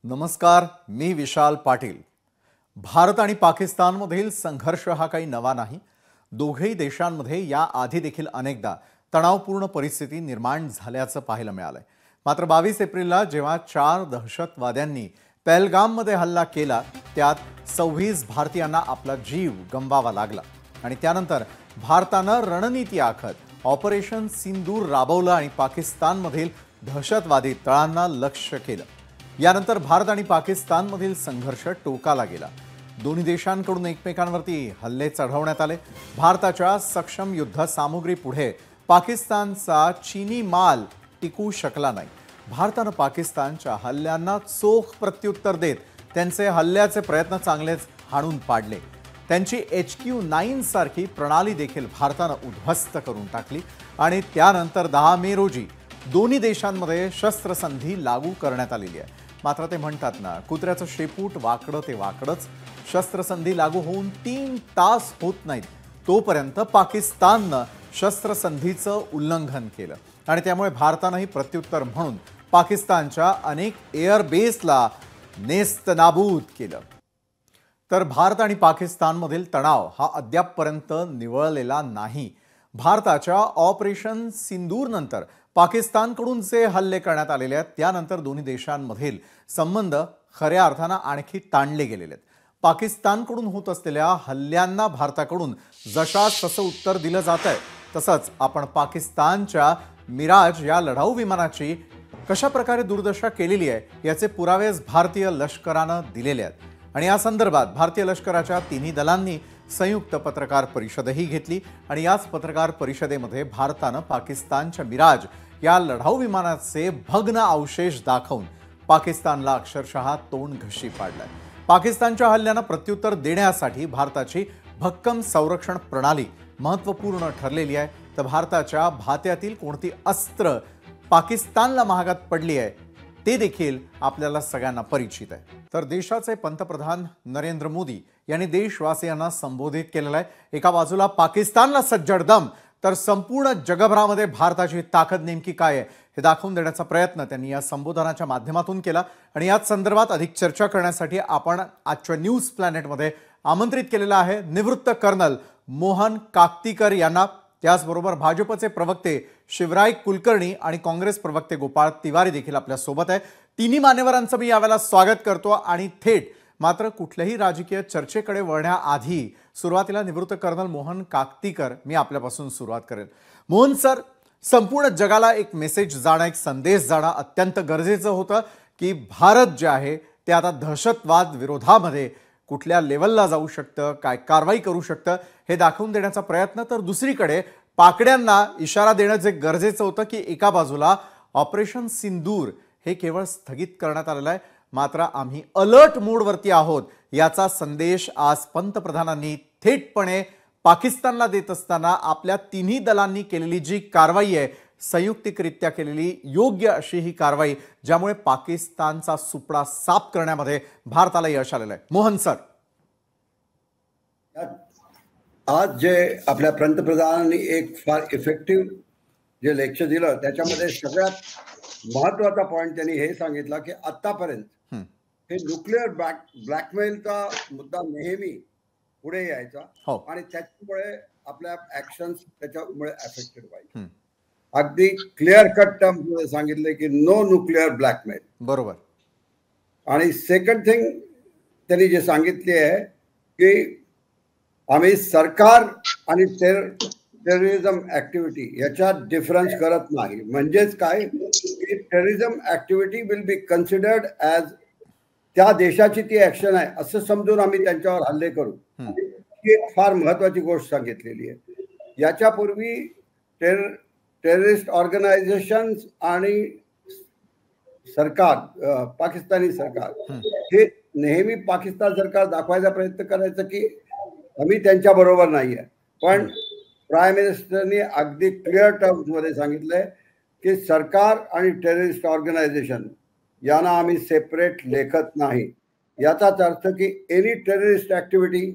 नमस्कार, मी विशाल पाटील। भारत आणि पाकिस्तानमधील संघर्ष हा काही नवा नाही। दोघेही देशांमध्ये या आधी देखील अनेकदा तणावपूर्ण परिस्थिती निर्माण झाल्याचं पाहायला मिळालंय। मात्र 22 एप्रिलला जेव्हा 4 दहशतवाद्यांनी पहलगाममध्ये हल्ला केला, त्यात 26 भारतीयांना आपला जीव गमवावा लागला आणि त्यानंतर भारतानं रणनीती आखत ऑपरेशन सिंदूर राबवलं आणि पाकिस्तानमधील दहशतवादी तळांना लक्ष्य केलं। यानंतर भारत आणि पाकिस्तानमधील संघर्ष टोकाला गेला। दोन्ही देशांकडून एकमेकांवरती हल्ले चढवण्यात आले। भारताच्या सक्षम युद्ध सामुग्री पुढे पाकिस्तानचा चीनी माल टिकू शकला नाही। भारतानं पाकिस्तानच्या हल्ल्यांना चोख प्रत्युत्तर देत त्यांचे हल्ल्याचे प्रयत्न चांगलेच हाणून पाडले। त्यांची HQ-9 सारखी प्रणाली देखील भारतानं उद्ध्वस्त करून टाकली आणि त्यानंतर 10 मे रोजी दोन्ही देशांमध्ये शस्त्रसंधी लागू करण्यात आलेली आहे। मात्र ते म्हणतात ना, कुत्र्याचं शेपूट वाकडं ते वाकडंच। शस्त्रसंधी लागू होऊन 3 तास होत नाहीत तोपर्यंत पाकिस्ताननं शस्त्रसंधीचं उल्लंघन केलं आणि त्यामुळे भारतानंही प्रत्युत्तर म्हणून पाकिस्तानच्या अनेक एअरबेसला नेस्तनाबूद केलं। तर भारत आणि पाकिस्तानमधील तणाव हा अद्यापपर्यंत निवळलेला नाही। भारताच्या ऑपरेशन सिंदूर नंतर पाकिस्तानकडून जे हल्ले करण्यात आलेले आहेत, त्यानंतर दोन्ही देशांमधील संबंध खऱ्या अर्थानं आणखी ताणले गेलेले आहेत। पाकिस्तानकडून होत असलेल्या हल्ल्यांना भारताकडून जशास तसं उत्तर दिलं जात आहे। तसंच आपण पाकिस्तानच्या मिराज या लढाऊ विमानाची कशा प्रकारे दुर्दशा केलेली आहे याचे पुरावेच भारतीय लष्करानं दिलेले आहेत आणि या संदर्भात भारतीय लष्कराच्या तिन्ही दलांनी संयुक्त पत्रकार परिषदही घेतली आणि याच पत्रकार परिषदेमध्ये भारतानं पाकिस्तानच्या मिराज या लढाऊ विमानाचे भग्न अवशेष दाखवून पाकिस्तानला अक्षरशः तोंड घशी पाडलाय। पाकिस्तानच्या हल्ल्यांना प्रत्युत्तर देण्यासाठी भारताची भक्कम संरक्षण प्रणाली महत्त्वपूर्ण ठरलेली आहे। तर भारताच्या भात्यातील कोणती अस्त्र पाकिस्तानला महागात पडली आहे ते देखील आपल्याला सगळ्यांना परिचित आहे। तर देशाचे पंतप्रधान नरेंद्र मोदी यांनी देशवासियांना संबोधित केलेलं आहे। एका बाजूला पाकिस्तानला सज्जड दम, तर संपूर्ण जगभरामध्ये भारताची ताकद नेमकी काय आहे हे दाखवून देण्याचा प्रयत्न त्यांनी या संबोधनाच्या माध्यमातून केला आणि याच संदर्भात अधिक चर्चा करण्यासाठी आपण आजच्या न्यूज प्लॅनेटमध्ये आमंत्रित केलेला आहे निवृत्त कर्नल मोहन काकतीकर यांना। त्याचबरोबर भाजपचे प्रवक्ते शिवराय कुलकर्णी आणि काँग्रेस प्रवक्ते गोपाळ तिवारी देखील आपल्या सोबत आहे। तिन्ही मान्यवरांचं मी यावेळेला स्वागत करतो आणि थेट मात्र कुठल्याही राजकीय चर्चेकडे वळण्याआधी सुरुवातीला निवृत्त कर्नल मोहन काकतीकर मी आपल्यापासून सुरुवात करेन। मोहन सर, संपूर्ण जगाला एक मेसेज जाणं, एक संदेश जाणं अत्यंत गरजेचं होतं की भारत जे आहे ते आता दहशतवाद विरोधामध्ये कुठल्या लेवलला जाऊ शकतं, काय कारवाई करू शकतं हे दाखवून देण्याचा प्रयत्न। तर दुसरीकडे पाकड्यांना इशारा देणं जे गरजेचं होतं की एका बाजूला ऑपरेशन सिंदूर हे केवळ स्थगित करण्यात आलेलं आहे, मात्र आम्ही अलर्ट मोडवरती आहोत याचा संदेश आज पंतप्रधानांनी थेटपणे पाकिस्तानला देत असताना आपल्या तिन्ही दलांनी केलेली जी कारवाई आहे, संयुक्तिकरित्या केलेली योग्य अशी ही कारवाई, ज्यामुळे पाकिस्तानचा सुपडा साफ करण्यामध्ये भारताला यश आलेलं आहे। मोहन सर, आज जे आपल्या पंतप्रधानांनी एक फार इफेक्टिव्ह जे लेक्चर दिलं त्याच्यामध्ये सगळ्यात महत्वाचा पॉइंट त्यांनी हे सांगितलं की आतापर्यंत हे न्यूक्लिअर ब्लॅकमेलचा मुद्दा नेहमी पुढे यायचा आणि त्याच्यामुळे आपल्या ऍक्शन्स त्याच्यामुळे अफेक्टेड व्हायचे। अगदी क्लिअर कट टर्म मध्ये सांगितले की नो न्यूक्लिअर ब्लॅकमेल। बरोबर। आणि सेकंड थिंग त्यांनी जे सांगितले आहे की आम्ही सरकार आणि टेररिझम ऍक्टिव्हिटी याच्यात डिफरन्स करत नाही। म्हणजेच काय की terrorism activity will be considered as त्या देशाची ती ऍक्शन आहे असं समजून आम्ही त्यांच्यावर हल्ले करू, ही एक फार महत्वाची गोष्ट सांगितलेली आहे। याच्यापूर्वी टेररिस्ट ऑर्गनायझेशन्स आणि सरकार, पाकिस्तानी सरकार हे नेहमी पाकिस्तान सरकार दाखवायचा प्रयत्न करायचं की आम्ही त्यांच्या बरोबर नाहीये, पण प्राईम मिनिस्टरनी अगदी क्लिअर टर्म्स मध्ये सांगितलंय की सरकार आणि टेररिस्ट ऑर्गनायझेशन यांना आम्ही सेपरेट लेखत नाही। याचाच अर्थ की any terrorist activity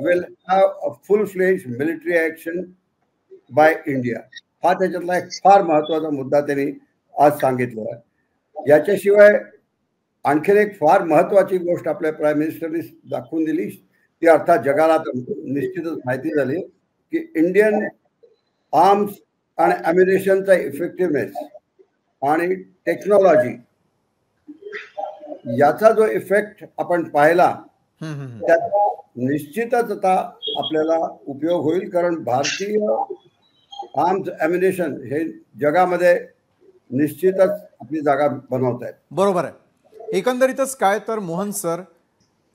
will have a full फ्लेज मिलिटरी ऍक्शन बाय इंडिया। हा त्याच्यातला एक फार महत्वाचा मुद्दा त्यांनी आज सांगितला आहे। याच्याशिवाय आणखीन एक फार महत्वाची गोष्ट आपल्या प्राईम मिनिस्टरनी दाखवून दिली, ती अर्थात जगाला निश्चितच माहिती झाली की इंडियन आर्म्स आणि ॲम्युनिशनचा इफेक्टिव्हनेस आणि टेक्नॉलॉजी याचा जो इफेक्ट आपण पाहिला त्याचा निश्चितच आता आपल्याला उपयोग होईल, कारण भारतीय आर्म्स ॲम्युनिशन हे जगामध्ये निश्चितच आपली जागा बनवत आहेत. बरोबर आहे. एकंदरीतच काय तर मोहन सर,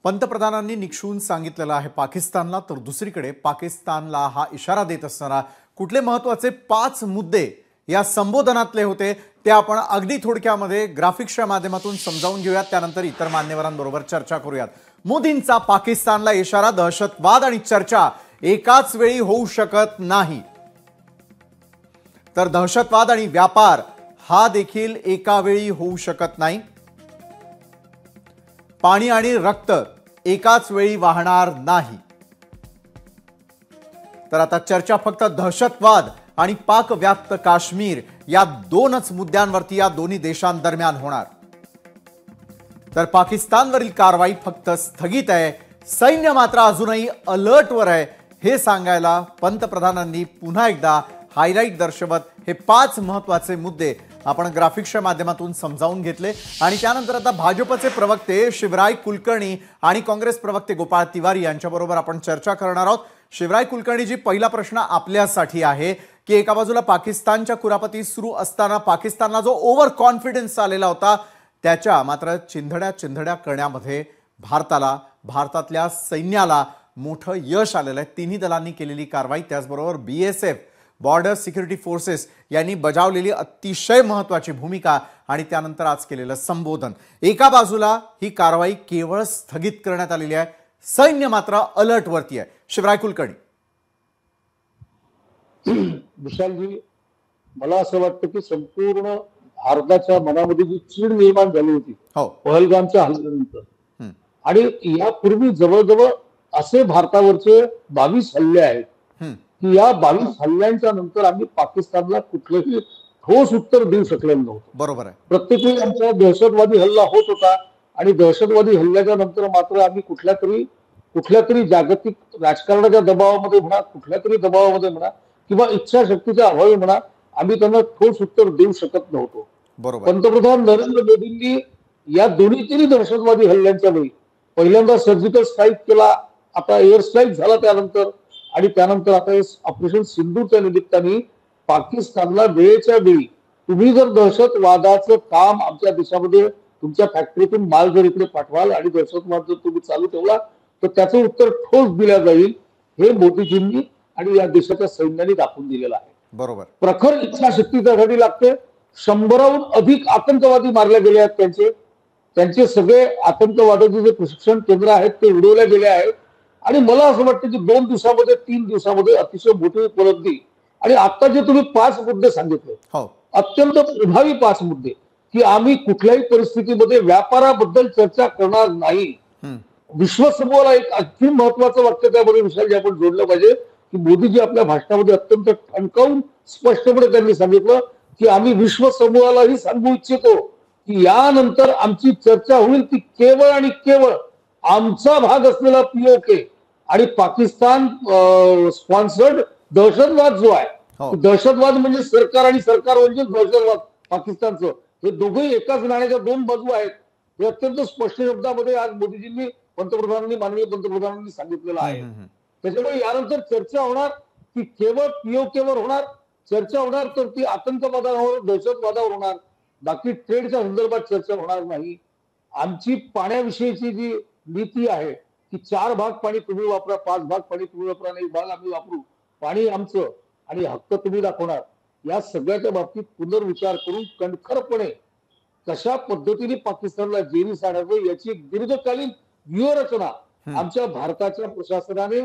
पंतप्रधानांनी निक्षून सांगितलेलं आहे पाकिस्तानला, तर दुसरीकडे पाकिस्तानला हा इशारा देत असताना कुठले महत्त्वाचे 5 मुद्दे या संबोधनातले होते ते आपण अगदी थोडक्यामध्ये ग्राफिक्सच्या माध्यमातून समजावून घेऊयात, त्यानंतर इतर मान्यवरांबरोबर चर्चा करूयात. मोदींचा पाकिस्तानला इशारा, दहशतवाद आणि चर्चा एकाच वेळी होऊ शकत नाही, तर दहशतवाद आणि व्यापार हा देखील एका वेळी होऊ शकत नाही. पाणी आणि रक्त एकाच वेळी वाहणार नाही. तर आता चर्चा फक्त दहशतवाद आणि पाक व्याप्त काश्मीर या 2च मुद्द्यांवरती या दोन्ही देशांदरम्यान होणार. तर पाकिस्तानवरील कारवाई फक्त स्थगित आहे, सैन्य मात्र अजूनही अलर्टवर आहे, हे सांगायला पंतप्रधानांनी पुन्हा एकदा हायलाइट दर्शवत हे 5 महत्त्वाचे मुद्दे आपण ग्राफिक्सच्या माध्यमातून समजावून घेतले. आणि त्यानंतर आता भाजपचे प्रवक्ते शिवराय कुलकर्णी आणि काँग्रेस प्रवक्ते गोपाळ तिवारी यांच्याबरोबर आपण चर्चा करणार आहोत. शिवराय कुलकर्णीजी, पहिला प्रश्न आपल्यासाठी आहे की एका बाजूला पाकिस्तानच्या कुरापती सुरू असताना पाकिस्तानला जो ओव्हर कॉन्फिडन्स आलेला होता त्याच्या मात्र चिंधड्या करण्यामध्ये भारतातल्या सैन्याला मोठं यश आलेलं आहे. तिन्ही दलांनी केलेली कारवाई, त्याचबरोबर BSF बॉर्डर सिक्युरिटी फोर्सेस यांनी बजावलेली अतिशय महत्त्वाची भूमिका आणि त्यानंतर आज केलेलं संबोधन. एका बाजूला ही कारवाई केवळ स्थगित करण्यात आलेली आहे, सैन्य मात्र अलर्टवरती आहे. शिवराय कुलकर्णी. विशालजी, मला असं वाटतं की संपूर्ण भारताच्या मनामध्ये जी चीड निर्माण झाली होती पहलगामच्या हल्ल्यानंतर, आणि यापूर्वी जवळजवळ असे भारतावरचे 22 हल्ले आहेत की या 22 हल्ल्यांच्या नंतर आम्ही पाकिस्तानला कुठलंही ठोस उत्तर देऊ शकलेलो नव्हतो. बरोबर आहे. प्रत्येक वेळी आमचा दहशतवादी हल्ला होत होता आणि दहशतवादी हल्ल्याच्या नंतर मात्र आम्ही कुठल्या तरी जागतिक राजकारणाच्या दबावामध्ये म्हणा, कुठल्या तरी दबावामध्ये म्हणा किंवा इच्छाशक्तीच्या अभावी म्हणा, आम्ही त्यांना ठोस उत्तर देऊ शकत नव्हतो. बरोबर. पंतप्रधान नरेंद्र मोदींनी या दोन्ही दहशतवादी हल्ल्यांच्या वेळी पहिल्यांदा सर्जिकल स्ट्राईक केला, आता एअर स्ट्राईक झाला त्यानंतर, आणि त्यानंतर आता ऑपरेशन सिंधूच्या निमित्ताने पाकिस्तानला वेळेच्या वेळी तुम्ही जर दहशतवादाचं काम आमच्या देशामध्ये तुमच्या फॅक्टरीतून माल जर इकडे पाठवाल आणि दहशतवाद जर तुम्ही चालू ठेवला तर त्याचं उत्तर ठोस दिलं जाईल, हे मोदीजींनी आणि या देशाच्या सैन्याने दाखवून दिलेलं आहे. बरोबर. प्रखर इच्छाशक्ती त्यासाठी लागते. 100हून अधिक आतंकवादी मारले गेले आहेत. त्यांचे सगळे आतंकवादाचे जे प्रशिक्षण केंद्र आहेत ते उडवले गेले आहेत. आणि मला असं वाटतं की 2 दिवसामध्ये 3 दिवसामध्ये अतिशय मोठी उपलब्धी, आणि आता जे तुम्ही 5 मुद्दे सांगितले अत्यंत प्रभावी 5 मुद्दे, की आम्ही कुठल्याही परिस्थितीमध्ये व्यापाराबद्दल चर्चा करणार नाही. विश्वसमूहाला एक आणखी महत्वाचं वाक्य त्यामध्ये विशालजी आपण जोडलं पाहिजे की मोदीजी आपल्या भाषणामध्ये अत्यंत ठणकावून स्पष्टपणे त्यांनी सांगितलं की आम्ही विश्वसमूहालाही सांगू इच्छितो की यानंतर आमची चर्चा होईल ती केवळ आणि केवळ आमचा भाग असलेला POK आणि पाकिस्तान स्पॉन्सर्ड दहशतवाद जो आहे, दहशतवाद म्हणजे सरकार आणि सरकार म्हणजे दहशतवाद पाकिस्तानचं, हे दोघेही एकाच नाण्याच्या 2 बाजू आहेत. हे अत्यंत स्पष्ट शब्दामध्ये आज मोदीजींनी माननीय पंतप्रधानांनी सांगितलेलं आहे. त्याच्यामुळे यानंतर चर्चा होणार ती केवळ POK वर होणार. चर्चा होणार तर ती आतंकवादावर, दहशतवादावर होणार. बाकी ट्रेडच्या संदर्भात चर्चा होणार नाही. आमची पाण्याविषयीची जी नीती आहे की 4 भाग पाणी तुम्ही वापरा, 5 भाग पाणी तुम्ही वापरा आणि 1 भाग आम्ही वापरू, पाणी आमचं आणि हक्क तुम्ही दाखवणार, या सगळ्याच्या बाबतीत पुनर्विचार करून कणखरपणे कशा पद्धतीने पाकिस्तानला जेरीस आणायचं याची एक दीर्घकालीन व्यूहरचना आमच्या भारताच्या प्रशासनाने,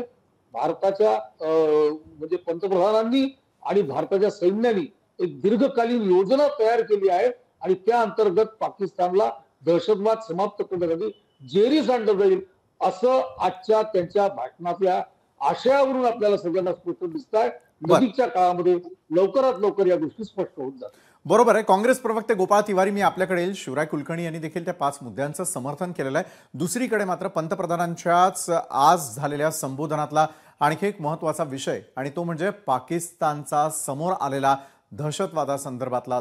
भारताच्या म्हणजे पंतप्रधानांनी आणि भारताच्या सैन्याने एक दीर्घकालीन योजना तयार केली आहे. आणि त्या अंतर्गत पाकिस्तानला दहशतवाद समाप्त करण्यासाठी जेरीस आणलं जाईल, असं आजच्या त्यांच्या भाषणातल्या आशयावरून आपल्याला सगळ्यांना स्पष्ट दिसत आहे. नजीकच्या काळामध्ये लवकरात लवकर या गोष्टी स्पष्ट होत जातात. बरोबर आहे. काँग्रेस प्रवक्ते गोपाळ तिवारी मी आपल्याकडे येईल. शिवराय कुलकर्णी यांनी देखील त्या 5 मुद्द्यांचं समर्थन केलेलं आहे. दुसरीकडे मात्र पंतप्रधानांच्याच आज झालेल्या संबोधनातला आणखी एक महत्त्वाचा विषय आणि तो म्हणजे पाकिस्तानचा समोर आलेला दहशतवादासंदर्भातला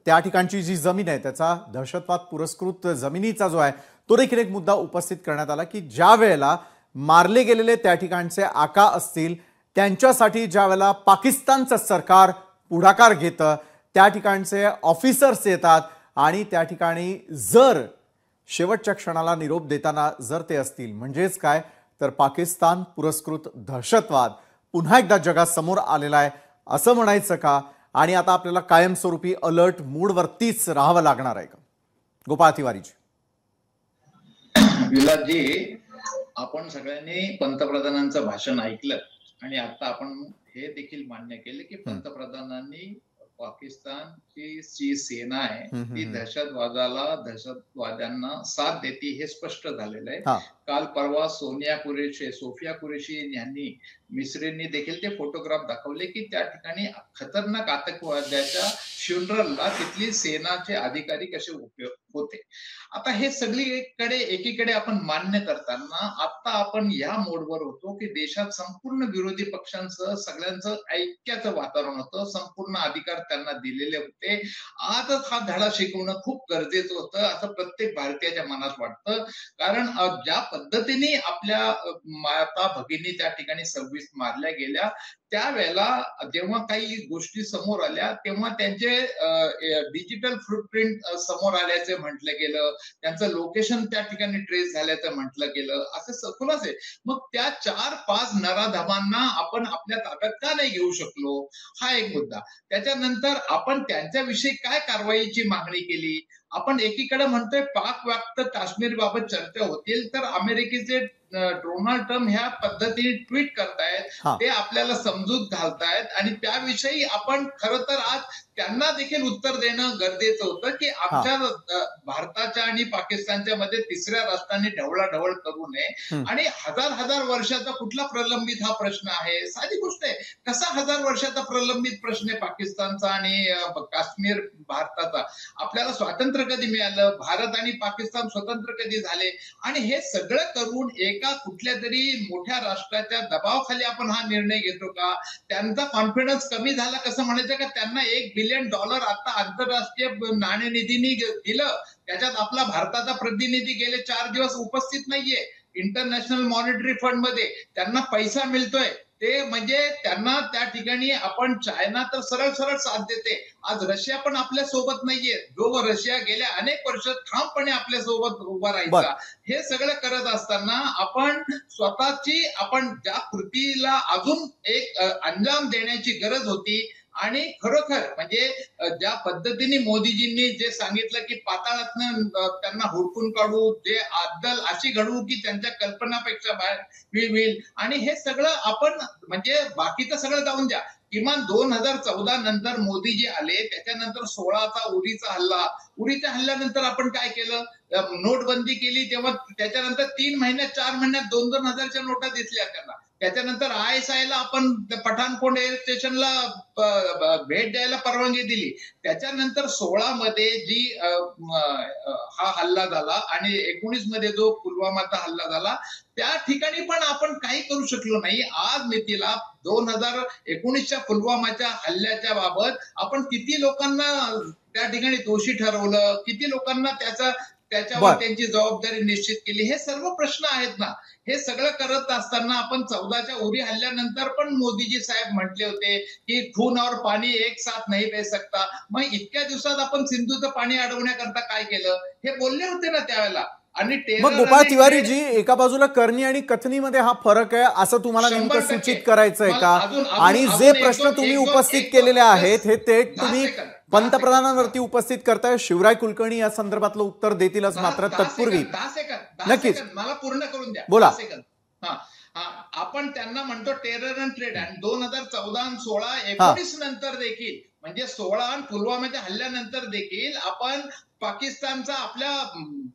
त्या ठिकाणची जी जमीन आहे त्याचा दहशतवाद पुरस्कृत जमिनीचा जो आहे तो देखील एक मुद्दा उपस्थित करण्यात आला की ज्या वेळेला मारले गेलेले त्या ठिकाणचे आका असतील त्यांच्यासाठी ज्या वेळेला पाकिस्तानचं सरकार पुढाकार घेतं त्या ठिकाणचे ऑफिसर्स येतात आणि त्या ठिकाणी जर शेवटच्या क्षणाला निरोप देताना जर ते असतील म्हणजेच काय तर पाकिस्तान पुरस्कृत दहशतवाद पुन्हा एकदा जगासमोर आलेला आहे असं म्हणायचं का आणि आता आपल्याला कायमस्वरूपी अलर्ट मूडवरतीच राहावं लागणार आहे का? गोपाळ तिवारीजी. विलासजी, आपण सगळ्यांनी पंतप्रधानांचं भाषण ऐकलं आणि आता आपण हे देखील मान्य केले की पंतप्रधानांनी पाकिस्तानची जी सेना आहे ती दहशतवाद्यांना साथ देते हे स्पष्ट झालेलं आहे. काल परवा सोफिया कुरेशी यांनी मिस्रींनी देखील ते फोटोग्राफ दाखवले की त्या ठिकाणी खतरनाक आतंकवाद्याच्या फ्युनरलला तिथली सेनाचे अधिकारी कसे उपयोग होते. आता हे सगळीकडे एकीकडे आपण मान्य करताना आता आपण या मोडवर होतो की देशात संपूर्ण विरोधी पक्षांचं सगळ्यांचं ऐक्याचं वातावरण होतं, संपूर्ण अधिकार त्यांना दिलेले होते. आजच हा धडा शिकवणं खूप गरजेचं होतं असं प्रत्येक भारतीयाच्या मनात वाटतं. कारण ज्या पद्धतीने आपल्या माता भगिनी त्या ठिकाणी 26 मारल्या गेल्या त्यावेळेला जेव्हा काही गोष्टी समोर आल्या तेव्हा त्यांचे डिजिटल फुटप्रिंट समोर आल्याचे म्हटलं गेलं, त्यांचं लोकेशन त्या ठिकाणी ट्रेस झाल्याचं म्हटलं गेलं, असे खुलासे. मग त्या 4-5 नराधमांना आपण आपल्या ताब्यात का नाही घेऊ शकलो हा एक मुद्दा. त्याच्यानंतर आपण त्यांच्याविषयी काय कारवाईची मागणी केली. आपण एकीकडे म्हणतोय पाक व्याप्त काश्मीर बाबत चर्चा होतील तर अमेरिकेचे डोनाल्ड ट्रम्प ह्या पद्धतीने ट्विट करतायत, ते आपल्याला समजूत घालतायत आणि त्याविषयी आपण खरं तर आज त्यांना देखील उत्तर देणं गरजेचं होतं की आमच्या भारताच्या आणि पाकिस्तानच्या मध्ये तिसऱ्या राष्ट्रांनी ढवळाढवळ करू नये. आणि हजार वर्षाचा कुठला प्रलंबित हा प्रश्न आहे. साधी गोष्ट आहे, कसा 1000 वर्षाचा प्रलंबित प्रश्न आहे पाकिस्तानचा आणि काश्मीर भारताचा. आपल्याला स्वातंत्र्य कधी मिळालं, भारत आणि पाकिस्तान स्वतंत्र कधी झाले आणि हे सगळं करून एका कुठल्या तरी मोठ्या राष्ट्राच्या दबावाखाली आपण हा निर्णय घेतो का? त्यांचा कॉन्फिडन्स कमी झाला कसं म्हणायचं का? त्यांना $1 बिलियन आता आंतरराष्ट्रीय नाणेनिधीने दिलं, त्याच्यात आपला भारताचा प्रतिनिधी गेले 4 दिवस उपस्थित नाहीये. इंटरनॅशनल मॉनिटरी फंड मध्ये त्यांना पैसा मिळतोय ते म्हणजे त्यांना त्या ठिकाणी आपण चायना तर सरळ साथ देते. आज रशिया पण आपल्या सोबत नाहीये, जो रशिया गेल्या अनेक वर्ष ठामपणे आपल्या सोबत उभा राहायचा. हे सगळं करत असताना आपण स्वतःची ज्या कृतीला अजून एक अंजाम देण्याची गरज होती. आणि खरोखर म्हणजे ज्या पद्धतीने मोदीजींनी जे सांगितलं की पाताळातनं त्यांना हुडकून काढू, जे अद्दल अशी घडवू की त्यांच्या कल्पनापेक्षा बाहेर होईल. आणि हे सगळं आपण म्हणजे बाकीचं सगळं जाऊन द्या, किमान 2014 नंतर मोदीजी आले, त्याच्यानंतर 16चा उरीचा हल्ल्यानंतर आपण काय केलं? नोटबंदी केली. तेव्हा त्याच्यानंतर 3 महिन्यात 4 महिन्यात 2-2 हजारच्या नोटा दिसल्या त्यांना. त्याच्यानंतर ISI ला आपण पठाणकोट एअर स्टेशनला भेट द्यायला परवानगी दिली. त्याच्यानंतर 16 मध्ये जी हा हल्ला झाला आणि 19 मध्ये जो पुलवामाचा हल्ला झाला त्या ठिकाणी पण आपण काही करू शकलो नाही. आज मितीला 2019च्या पुलवामाच्या हल्ल्याच्या बाबत आपण किती लोकांना त्या ठिकाणी दोषी ठरवलं, किती लोकांना त्याच्यावर त्यांची जबाबदारी निश्चित केली, हे सर्व प्रश्न आहेत ना. हे सगळं करत असताना आपण 14च्या उरी हल्ल्यानंतर पण मोदीजी साहेब म्हटले होते की खून और पाणी एक साथ नहीं बह सकता. मग इतक्या दिवसात आपण सिंधूचं पाणी अडवण्याकरता काय केलं हे बोलले होते ना त्यावेळेला. आणि मग गोपाळ तिवारीजी, एका बाजूला करणी आणि कथनीमध्ये हा फरक आहे असं तुम्हाला नेमकं सूचित करायचं आहे का? आणि जे प्रश्न तुम्ही उपस्थित केलेले आहेत हे थेट तुम्ही पंतप्रधानांवरती उपस्थित करताय. शिवराय कुलकर्णी या संदर्भातलं उत्तर देतीलच, मात्र तत्पूर्वी 10 नक्कीच सेकंद मला पूर्ण करून द्या. बोला. आपण त्यांना म्हणतो टेरर अँड ट्रेड आणि 2014 आणि 16 19 नंतर देखील म्हणजे 16 आणि पुलवामाच्या हल्ल्यानंतर देखील आपण पाकिस्तानचा आपल्या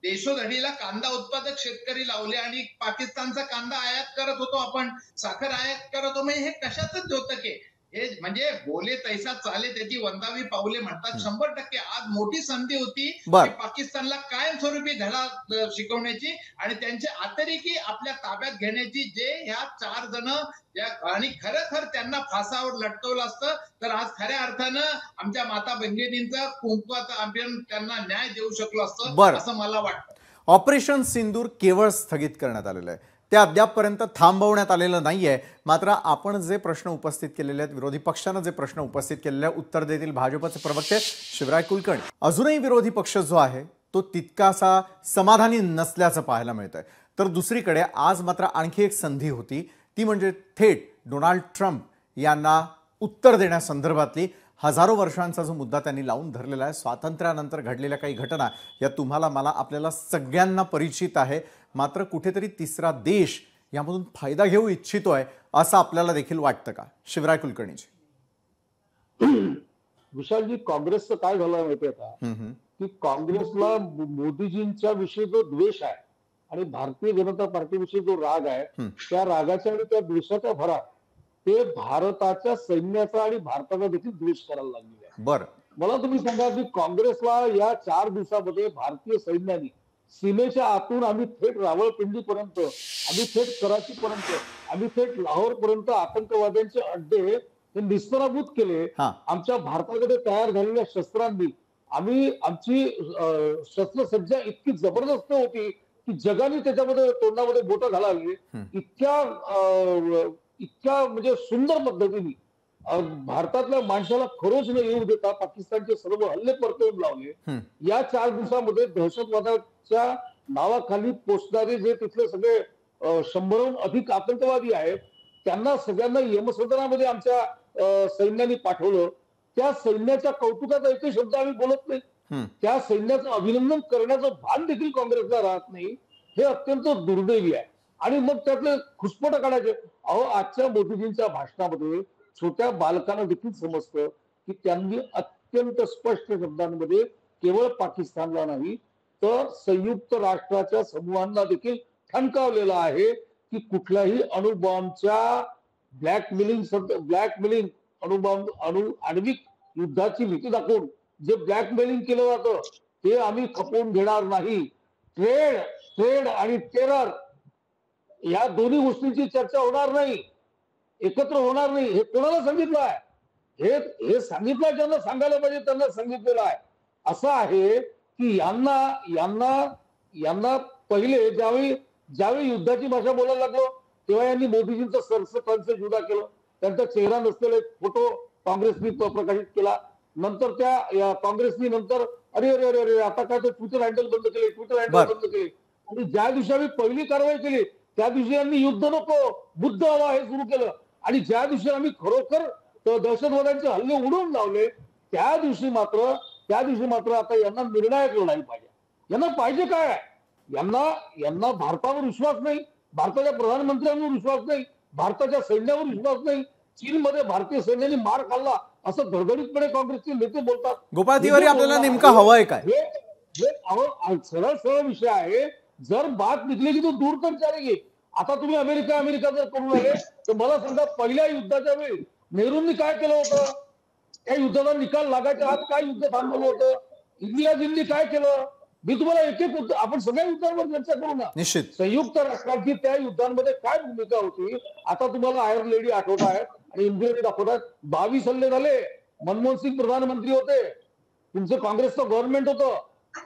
देशोधडीला कांदा उत्पादक शेतकरी लावले आणि पाकिस्तानचा कांदा आयात करत होतो, आपण साखर आयात करत होतो. म्हणजे हे कशातच होतं की हे म्हणजे बोले तैसा चाले त्याची वंदावी पावले म्हणतात. 100% आज मोठी संधी होती की पाकिस्तानला कायमस्वरूपी धडा शिकवण्याची आणि त्यांचे अतिरेकी आपल्या ताब्यात घेण्याची, जे ह्या 4 जण आणि खरं त्यांना फासावर लटकवलं असतं तर आज खऱ्या अर्थानं आमच्या माता भगिनींचा कुंकवाचा अभियान त्यांना न्याय देऊ शकलो असतं असं मला वाटतं. ऑपरेशन सिंदूर केवळ स्थगित करण्यात आलेलं आहे, ते अद्यापपर्यंत थांबवण्यात आलेलं नाहीये. मात्र आपण जे प्रश्न उपस्थित केलेले आहेत, विरोधी पक्षानं जे प्रश्न उपस्थित केलेले आहेत, उत्तर देतील भाजपचे प्रवक्ते शिवराय कुलकर्णी. अजूनही विरोधी पक्ष जो आहे तो तितकासा समाधानी नसल्याचं पाहायला मिळतंय. तर दुसरीकडे आज मात्र आणखी एक संधी होती, ती म्हणजे थेट डोनाल्ड ट्रम्प यांना उत्तर देण्यासंदर्भातली हजारो वर्षांचा जो मुद्दा त्यांनी लावून धरलेला आहे. स्वातंत्र्यानंतर घडलेल्या काही घटना या तुम्हाला मला आपल्याला सगळ्यांना परिचित आहे. मात्र कुठेतरी तिसरा देश यामधून फायदा घेऊ इच्छितोय असं आपल्याला देखील वाटतं का? शिवराय कुलकर्णीजी. विशालजी, काँग्रेसचं काय झालं माहितीये का की काँग्रेसला मोदीजींच्या विषयी जो द्वेष आहे आणि भारतीय जनता पार्टीविषयी जो राग आहे, त्या रागाच्या आणि त्या द्वेषाच्या भरात ते भारताच्या सैन्याचा आणि भारताचा देखील द्वेष करायला लागलेला आहे. बरं, मला तुम्ही सांगा की काँग्रेसला या 4 दिवसामध्ये भारतीय सैन्याने सीमेच्या आतून आम्ही थेट रावळपिंडीपर्यंत, आम्ही थेट कराचीपर्यंत, आम्ही थेट लाहोरपर्यंत आतंकवाद्यांचे अड्डे हे निस्तराभूत केले. आमच्या भारताकडे तयार झालेल्या शस्त्रांनी आम्ही, आमची शस्त्रसज्जा इतकी जबरदस्त होती की जगाने त्याच्यामध्ये तोंडामध्ये बोटं घालावी, इतक्या म्हणजे सुंदर पद्धतीने भारतातल्या माणसाला खरोच न येऊ देता पाकिस्तानचे सर्व हल्ले परतवून लावले. या 4 दिवसामध्ये दहशतवादाच्या नावाखाली पोचणारे जे तिथले सगळे 100हून अधिक आतंकवादी आहेत, त्यांना सगळ्यांना यमसदनामध्ये आमच्या सैन्याने पाठवलं. त्या सैन्याच्या कौतुकाचा एकही शब्द आम्ही बोलत नाही. त्या सैन्याचं अभिनंदन करण्याचं भान देखील काँग्रेसला राहत नाही. हे अत्यंत दुर्दैवी आहे. आणि मग त्यातले खुसपट काढायचे. अहो, आजच्या मोदीजींच्या भाषणामध्ये छोट्या बालकांना देखील समजतं की त्यांनी अत्यंत स्पष्ट शब्दांमध्ये केवळ पाकिस्तानला नाही तर संयुक्त राष्ट्राच्या समूहांना देखील ठणकावलेलं आहे की कुठल्याही अणुबॉम्बच्या ब्लॅकमेलिंग आण्विक युद्धाची भीती दाखवून जे ब्लॅकमेलिंग केलं जातं ते आम्ही खपवून घेणार नाही. ट्रेड आणि टेरर या दोन्ही गोष्टींची चर्चा होणार नाही, एकत्र होणार नाही. हे कोणाला सांगितलं आहे? हे सांगितलं ज्यांना सांगायला पाहिजे त्यांना सांगितलेलं आहे. असं आहे की यांना पहिले ज्यावेळी युद्धाची भाषा बोलायला लागलो तेव्हा यांनी मोदीजींचं सरसकटचं जुदा केलं. त्यांचा चेहरा नसलेला एक फोटो काँग्रेसनी प्रकाशित केला. नंतर त्या काँग्रेसनी नंतर अरे अरे अरे अरे आता काय ते ट्विटर हँडल बंद केले. आणि ज्या दिवशी आम्ही पहिली कारवाई केली त्या दिवशी यांनी युद्ध नको बुद्ध हवा हे सुरू केलं. आणि ज्या दिवशी आम्ही खरोखर दहशतवाद्यांचे हल्ले उडवून लावले त्या दिवशी मात्र आता यांना निर्णायक लढाई पाहिजे. यांना पाहिजे काय? यांना भारतावर विश्वास नाही, भारताच्या प्रधानमंत्र्यांवर विश्वास नाही, भारताच्या सैन्यावर विश्वास नाही. चीनमध्ये भारतीय सैन्याने मार खाल्ला असं धडधडीतपणे काँग्रेसचे नेते बोलतात. गोपाळ तिवारी, आपल्याला नेमका हवंय काय? हे सरळ विषय आहे. जर बात निघली की तो दूर तर चालेल. आता तुम्ही अमेरिका जर करून आले तर मला सांगा, पहिल्या युद्धाच्या वेळी नेहरूंनी काय केलं होतं? त्या युद्धाचा निकाल लागायच्या आत काय युद्ध थांबवलं होतं? इंदिराजींनी काय केलं? मी तुम्हाला एक आपण सगळ्या युद्धांवर चर्चा करू ना. निश्चित. संयुक्त राष्ट्रांची त्या युद्धांमध्ये काय भूमिका होती? आता तुम्हाला आयर्न लेडी आठवत आहेत आणि इंदिरा दाखवत आहेत. 22 हल्ले झाले. मनमोहन सिंग प्रधानमंत्री होते, तुमचं काँग्रेसचं गव्हर्नमेंट होतं,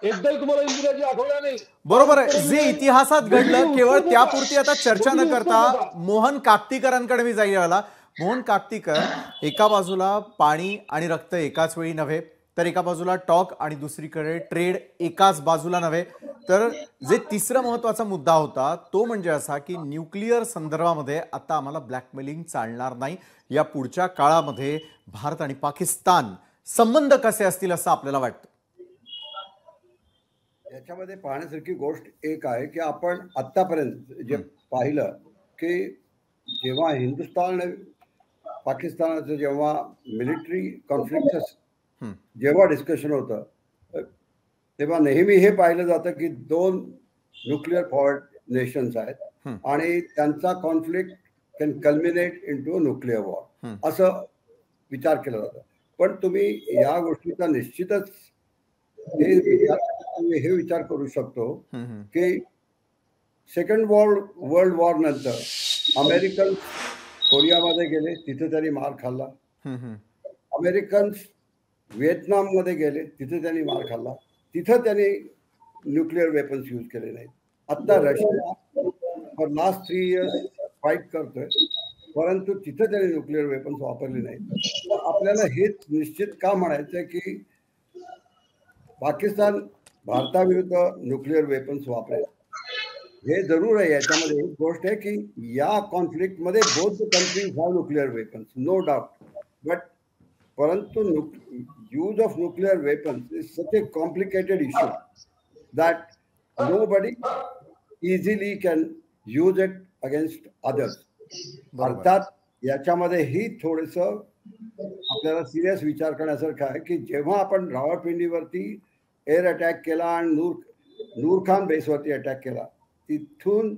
एकदाही तुम्हाला इंदिराजी आठवल्या नाही. बरोबर आहे. जे इतिहासात घडलं केवळ त्यापुरती आता चर्चा न करता मोहन काकतीकरांकडे मी जाईल. मोहन काकतीकर, एका बाजूला पाणी आणि रक्त एकाच वेळी नव्हे, तर एका बाजूला टॉक आणि दुसरीकडे ट्रेड एकाच बाजूला नव्हे, तर जे तिसरा महत्वाचा मुद्दा होता तो म्हणजे असा की न्यूक्लिअर संदर्भामध्ये आता आम्हाला ब्लॅकमेलिंग चालणार नाही. या पुढच्या काळामध्ये भारत आणि पाकिस्तान संबंध कसे असतील असं आपल्याला वाटतं? याच्यामध्ये पाहण्यासारखी गोष्ट एक आहे की आपण आतापर्यंत जे पाहिलं की जेव्हा हिंदुस्थान पाकिस्तानाचं जेव्हा मिलिटरी कॉन्फ्लिक्टचं जेव्हा डिस्कशन होतं तेव्हा नेहमी हे पाहिलं जातं की 2 न्यूक्लिअर पॉवर नेशन्स आहेत आणि त्यांचा conflict can culminate into nuclear war असं विचार केला जातो. पण तुम्ही या गोष्टीचा निश्चितच हे विचार करू शकतो की सेकंड वर्ल्ड वॉर नंतर अमेरिकन कोरियामध्ये गेले, तिथे त्यांनी मार खाल्ला. अमेरिकन्स व्हिएतनाममध्ये गेले, तिथे त्यांनी मार खाल्ला. तिथं त्यांनी न्यूक्लिअर वेपन्स यूज केले नाहीत. आता Russia for last 3 years fight करतोय, परंतु तिथं त्यांनी न्यूक्लिअर वेपन्स वापरले नाहीत. आपल्याला हेच निश्चित का म्हणायचं की पाकिस्तान भारताविरुद्ध न्यूक्लिअर वेपन्स वापरेल हे जरूर आहे. याच्यामध्ये एक गोष्ट आहे की या कॉन्फ्लिक्टमध्ये both the countries have nuclear weapons, no doubt. But परंतु use of nuclear weapons is such a complicated issue that nobody easily can use it against others. अर्थात याच्यामध्ये ही थोडंसं आपल्याला सिरियस विचार करण्यासारखं आहे की जेव्हा आपण रावळपिंडीवरती एअर अटॅक केला आणि नूरखान बेसवरती अटॅक केला, तिथून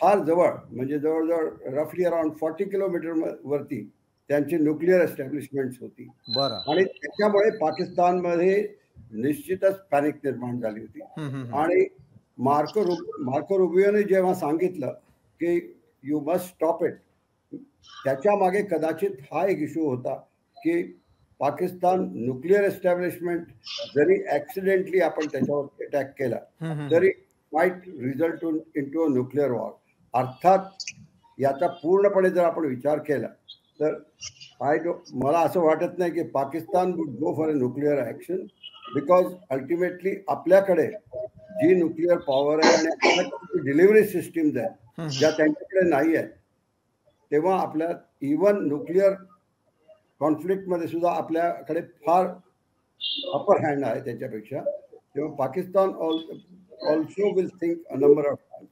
फार जवळ म्हणजे जवळजवळ रफली अराउंड 40 किलोमीटर वरती त्यांची न्यूक्लिअर एस्टॅब्लिशमेंट होती. आणि त्याच्यामुळे पाकिस्तानमध्ये निश्चितच पॅनिक निर्माण झाली होती. आणि मार्को रुबियोने जेव्हा सांगितलं की यू मस्ट स्टॉप इट, त्याच्या मागे कदाचित हा एक इश्यू होता की पाकिस्तान न्यूक्लिअर एस्टॅब्लिशमेंट जरी ऍक्सिडेंटली आपण त्याच्यावर अटॅक केला तरी might result into a nuclear war. अर्थात याचा पूर्णपणे जर आपण विचार केला तर मला असं वाटत नाही की Pakistan would go for a nuclear action, because ultimately आपल्याकडे जी न्यूक्लिअर पॉवर आहे आणि आपल्याकडे डिलिव्हरी सिस्टीम्स आहेत ज्या त्यांच्याकडे नाही आहेत, तेव्हा आपल्या इव्हन न्यूक्लिअर कॉन्फ्लिक्टमध्ये सुद्धा आपल्याकडे फार अपर हँड आहे त्यांच्यापेक्षा. तेव्हा Pakistan also will think a number of time.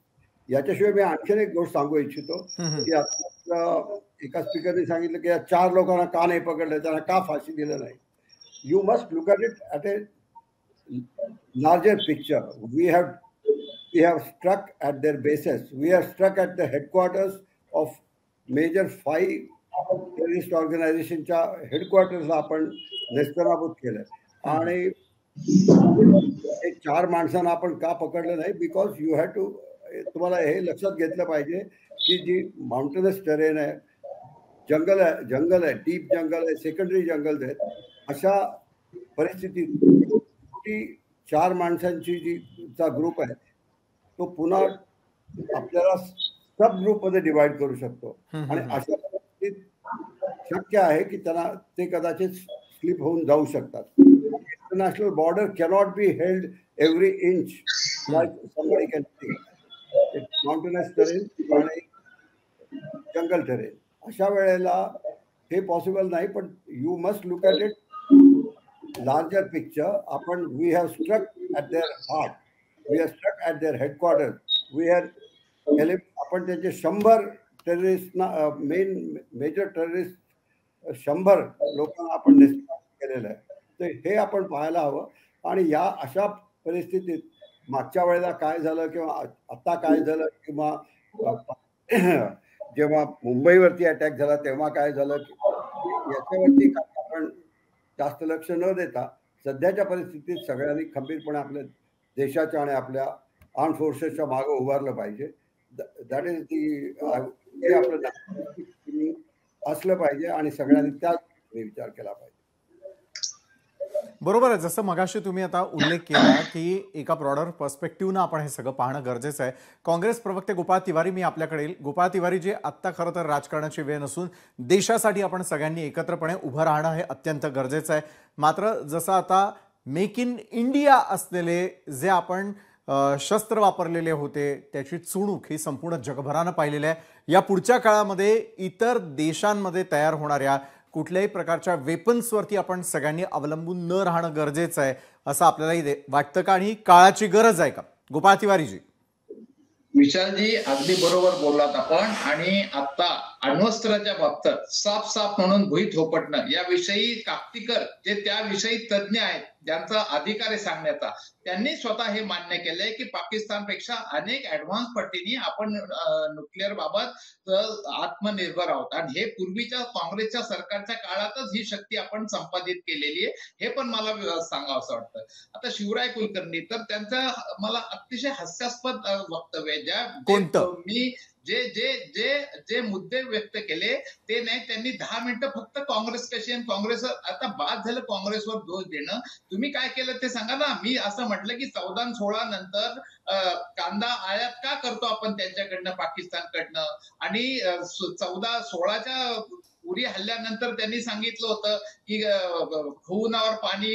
याच्याशिवाय मी आणखीन एक गोष्ट सांगू इच्छितो की आता एका स्पीकरने सांगितलं की या 4 लोकांना का नाही पकडलं, त्यांना का फाशी दिलं नाही. You must look at it at a larger picture. We have struck at their bases. We have struck at the headquarters of major 5 terrorist organizationच्या हेडक्वार्टर्सला आपण नेस्तनाबूत केलं. आणि एक 4 माणसांना आपण का पकडलं नाही, बिकॉज यू हॅव टू, तुम्हाला हे लक्षात घेतलं पाहिजे की जी माउंटेनस टेरेन आहे, जंगल आहे, डीप जंगल आहे, सेकंडरी जंगल आहेत, अशा परिस्थितीत 4 माणसांची चा ग्रुप आहे तो पुन्हा आपल्याला सब ग्रुपमध्ये डिवाइड करू शकतो. आणि अशा परिस्थितीत शक्य आहे की त्यांना ते कदाचित स्लिप होऊन जाऊ शकतात. International border cannot be held every inch like somebody can see. Mountainous terrain आणि जंगल टेरेन, अशा वेळेला हे पॉसिबल नाही. पण you must look at it larger picture. We have struck at their heart, we have struck at their headquarters, we have आपण त्यांचे 100 terrorist major terrorist 100 लोकांना आपण डिस्ट्रॉय केलेलं आहे. तर हे आपण पाहायला हवं. आणि या अशा परिस्थितीत मागच्या वेळेला काय झालं किंवा आता काय झालं किंवा जेव्हा मुंबईवरती अटॅक झाला तेव्हा काय झालं, याच्यावरती आपण जास्त लक्ष न देता सध्याच्या परिस्थितीत सगळ्यांनी खंबीरपणे आपल्या देशाच्या आणि आपल्या आर्म फोर्सेसच्या मागे उभारलं पाहिजे. दॅट इज हे आपलं असलं पाहिजे आणि सगळ्यांनी त्याच विचार केला पाहिजे. बरोबर आहे. जसं मगाशी तुम्ही आता उल्लेख केला की एका ब्रॉडर पर्स्पेक्टिव्हनं आपण हे सगळं पाहणं गरजेचं आहे. काँग्रेस प्रवक्ते गोपाळ तिवारी, मी आपल्याकडे येईल. गोपाळ तिवारी, जे आत्ता खरं तर राजकारणाची वेळ नसून देशासाठी आपण सगळ्यांनी एकत्रपणे उभं राहणं हे अत्यंत गरजेचं आहे. मात्र जसं आता मेक इन इंडिया असलेले जे आपण शस्त्र वापरलेले होते त्याची चुणूक ही संपूर्ण जगभरानं पाहिलेली आहे. या पुढच्या काळामध्ये इतर देशांमध्ये तयार होणाऱ्या कुठल्याही प्रकारच्या वेपन्सवरती आपण सगळ्यांनी अवलंबून न राहणं गरजेचं आहे असं आपल्यालाही वाटतं का, आणि काळाची गरज आहे का? गोपाळ तिवारीजी. विशालजी, अगदी बरोबर बोललात आपण. आणि आता अण्वस्त्राच्या बाबतीत साफ म्हणून भुई थोपटणं याविषयी काप्तीकर जे त्याविषयी तज्ज्ञ आहेत ज्यांचा अधिकार आहे सांगण्याचा, त्यांनी स्वतः हे मान्य केलंय की पाकिस्तानपेक्षा अनेक ऍडव्हान्स पटीने आपण न्यूक्लिअर बाबत आत्मनिर्भर आहोत आणि हे पूर्वीच्या काँग्रेसच्या सरकारच्या काळातच ही शक्ती आपण संपादित केलेली आहे, हे पण मला सांगावं असं वाटतं. आता शिवराय कुलकर्णी तर त्यांचं मला अतिशय हास्यास्पद वक्तव्य आहे. ज्या मी जे जे जे जे मुद्दे व्यक्त केले ते नाही, त्यांनी 10 मिनिटं फक्त काँग्रेस कशी आणि काँग्रेस आता बाद झालं काँग्रेसवर दोष देणं. तुम्ही काय केलं ते सांगा ना. मी असं म्हटलं की 14 आणि 16 नंतर कांदा आयात का करतो आपण त्यांच्याकडनं, पाकिस्तानकडनं, आणि 14-16च्या उरी हल्ल्यानंतर त्यांनी सांगितलं होतं की खूनावर पाणी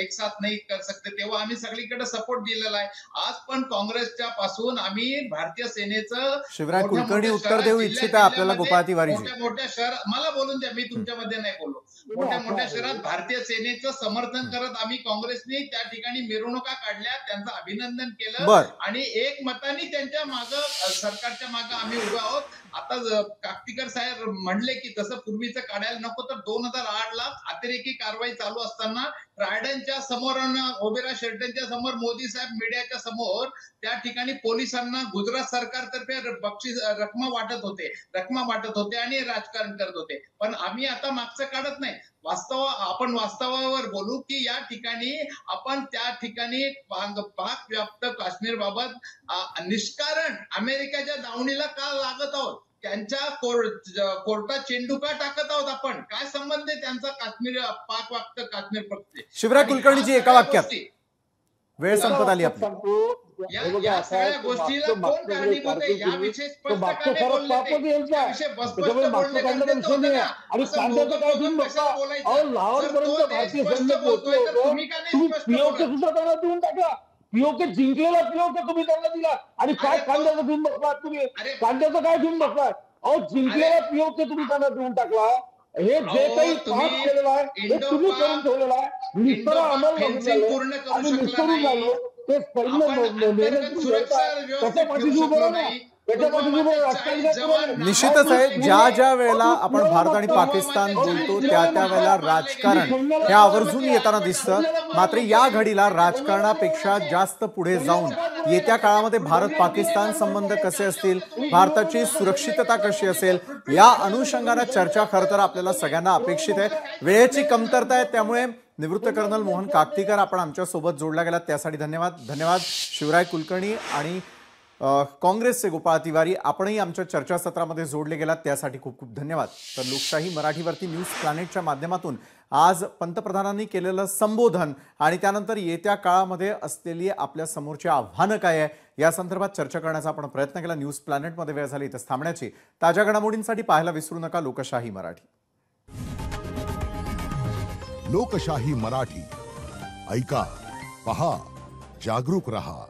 एक साथ नाही कर सकते, तेव्हा आम्ही सगळीकडे सपोर्ट दिलेला आहे. आज पण काँग्रेसच्या पासून आम्ही भारतीय सेनेचं शिवराय कुलकर्णी उत्तर देऊ इच्छिता आपल्याला गोपाळ तिवारी. मोठ्या शहर मला बोलून द्या, मी तुमच्यामध्ये नाही बोललो. मोठ्या शहरात भारतीय सेनेचं समर्थन करत आम्ही काँग्रेसने त्या ठिकाणी मिरवणुका काढल्या, त्यांचं अभिनंदन केलं आणि एक मताने त्यांच्या मागं, सरकारच्या मागं आम्ही उभे आहोत. आता काकतीकर साहेब म्हणले की तसं पूर्वीचं काढायला नको, तर 2008ला अतिरेकी कारवाई चालू असताना ट्रायडनच्या समोर, ओबेरा शेल्टनच्या समोर, मोदी साहेब मीडियाच्या समोर त्या ठिकाणी पोलिसांना गुजरात सरकारतर्फे बक्षीस रकमा वाटत होते आणि राजकारण करत होते. पण आम्ही आता मागचं काढत नाही. आपण वास्तवावर बोलू की या ठिकाणी आपण त्या ठिकाणी पाक व्याप्त काश्मीर बाबत निष्कारण अमेरिकेच्या दावणीला का लागत आहोत, त्यांच्या कोर्टात चेंडू का टाकत आहोत आपण, काय संबंध आहे त्यांचा काश्मीर, पाक व्याप्त काश्मीर प्रश्न. शिवराय कुलकर्णीजी एका वाक्यात, वेळ संपत आली आपली. या सगळ्या गोष्टीला कोण कारणीभूत आहे याविषयी स्पष्टपणे बोलले ते. याविषयी स्पष्ट बोलणे गरजेचं होतं ना. आणि कांद्याचं काय तुम्ही बघता, लाहोरपर्यंत भारतीय सैन्य पोहोचलं होतं, तुम्ही पीओके सुद्धा त्यांना देऊन टाकला. पीओके जिंकलेला पीओके तुम्ही त्यांना दिला आणि काय कांद्याचं घेऊन बसलात तुम्ही, कांद्याचं काय घेऊन बसलात? अहो जिंकलेला पीओके तुम्ही त्यांना देऊन टाकला. हे जे काही पास केलेलं आहे हे तुम्ही करून ठेवलेलं आहे. निष्ठा अंमल आणि निष्ठरून झालो ते त्याच्या पाठीशी उभं राहा. निश्चितच आहे, ज्या वेळेला आपण भारत आणि पाकिस्तान बोलतो त्या वेळेला राजकारण हे आवर्जून येताना दिसतं. मात्र या घडीला राजकारणापेक्षा जास्त पुढे जाऊन येत्या काळामध्ये भारत पाकिस्तान संबंध कसे असतील, भारताची सुरक्षितता कशी असेल, या अनुषंगाने चर्चा खरं तर आपल्याला सगळ्यांना अपेक्षित आहे. वेळेची कमतरता आहे, त्यामुळे निवृत्त कर्नल मोहन काकतीकर आपण आमच्या सोबत जोडला गेलात त्यासाठी धन्यवाद. शिवराय कुलकर्णी आणि काँग्रेसचे गोपाळ तिवारी आपणही आमच्या चर्चासत्रामध्ये जोडले गेलात त्यासाठी खूप खूप धन्यवाद. तर लोकशाही मराठीवरती न्यूज प्लॅनेटच्या माध्यमातून आज पंतप्रधानांनी केलेलं संबोधन आणि त्यानंतर येत्या काळामध्ये असलेली आपल्या समोरची आव्हानं काय आहे या संदर्भात चर्चा करण्याचा आपण प्रयत्न केला. न्यूज प्लॅनेटमध्ये वेळ झाली इथं थांबण्याची. ताज्या घडामोडींसाठी पाहायला विसरू नका लोकशाही मराठी. लोकशाही मराठी ऐका, पहा, जागरूक रहा.